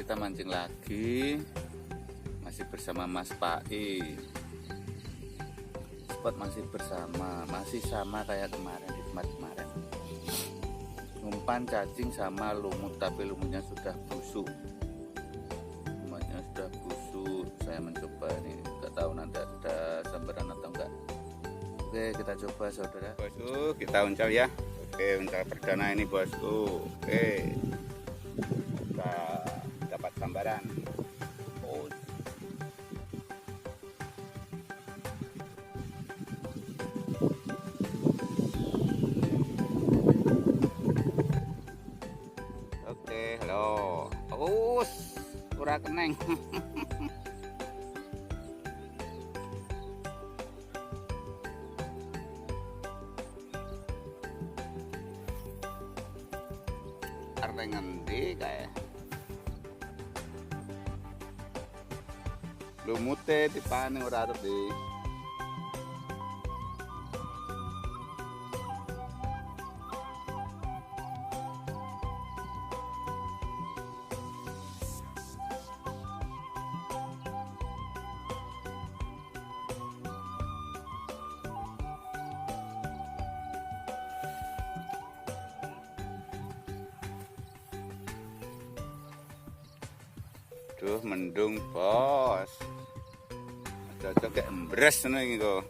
kita mancing lagi, masih bersama Mas Pai. Spot masih bersama, masih sama kayak kemarin di tempat kemarin. Umpan, cacing sama lumut, tapi lumutnya sudah busuk. Lumutnya sudah busuk. Saya mencoba ini, nggak tahu nanti ada sambaran atau enggak. Oke, kita coba saudara. Bosku, kita uncal ya. Oke, uncal perdana ini bosku. Oke, kita dapat sambaran. Oh. Oke, halo. Ura keneng. Arep ngendi kae? Lumute dipane ora arep di. Duh, mendung bos. Cocok kayak embres ngono iki kok.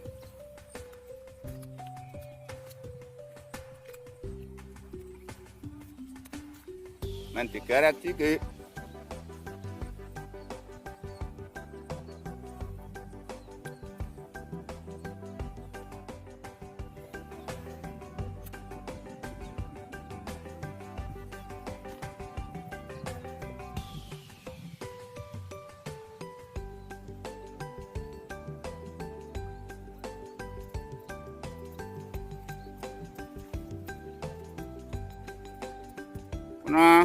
Men digaret iki. Nah,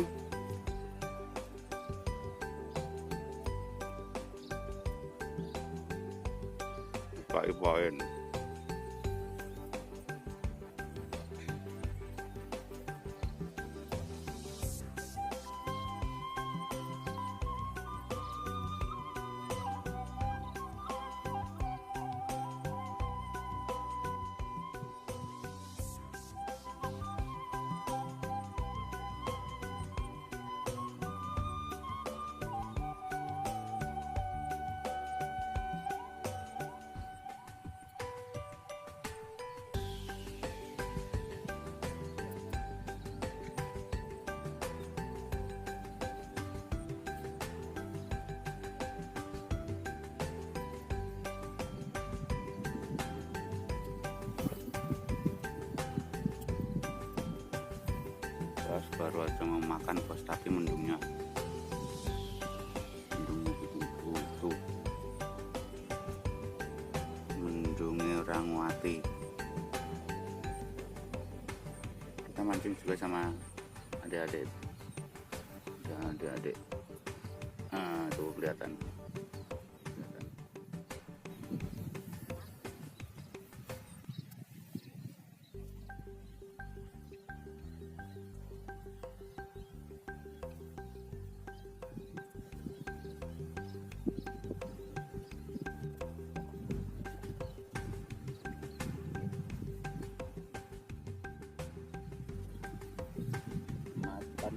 ipain. Baru aja mau makan bos, tapi mendungnya bikin butuh, mendungnya orang mati. Kita mancing juga sama adik-adik, tuh kelihatan.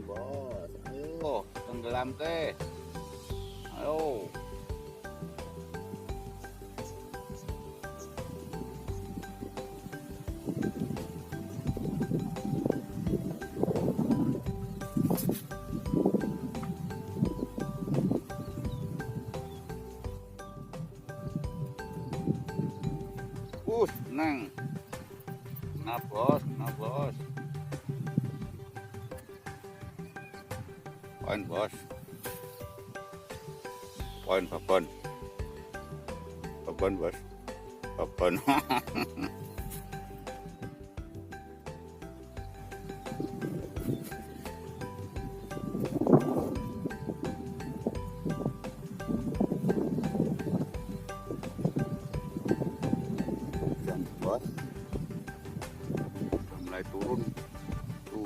Bos, ayo tenggelam ke, ayo. Senang. Nah bos. Poin bos, poin babon bos, babon. Hujan bos, mulai turun tuh.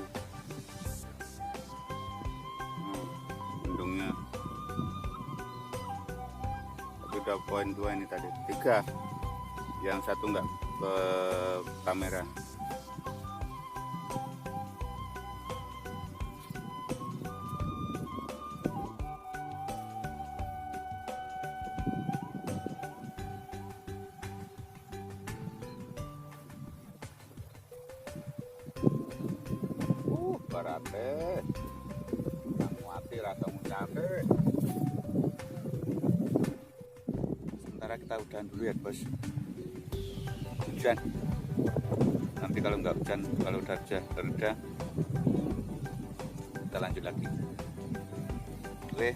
Mendungnya udah poin 2 ini tadi, 3. Yang satu enggak ke kamera. Barate kamu hati rasa capek. Sementara kita udahan dulu ya bos, hujan. Nanti kalau nggak hujan, kalau udah reda kita lanjut lagi. Oke.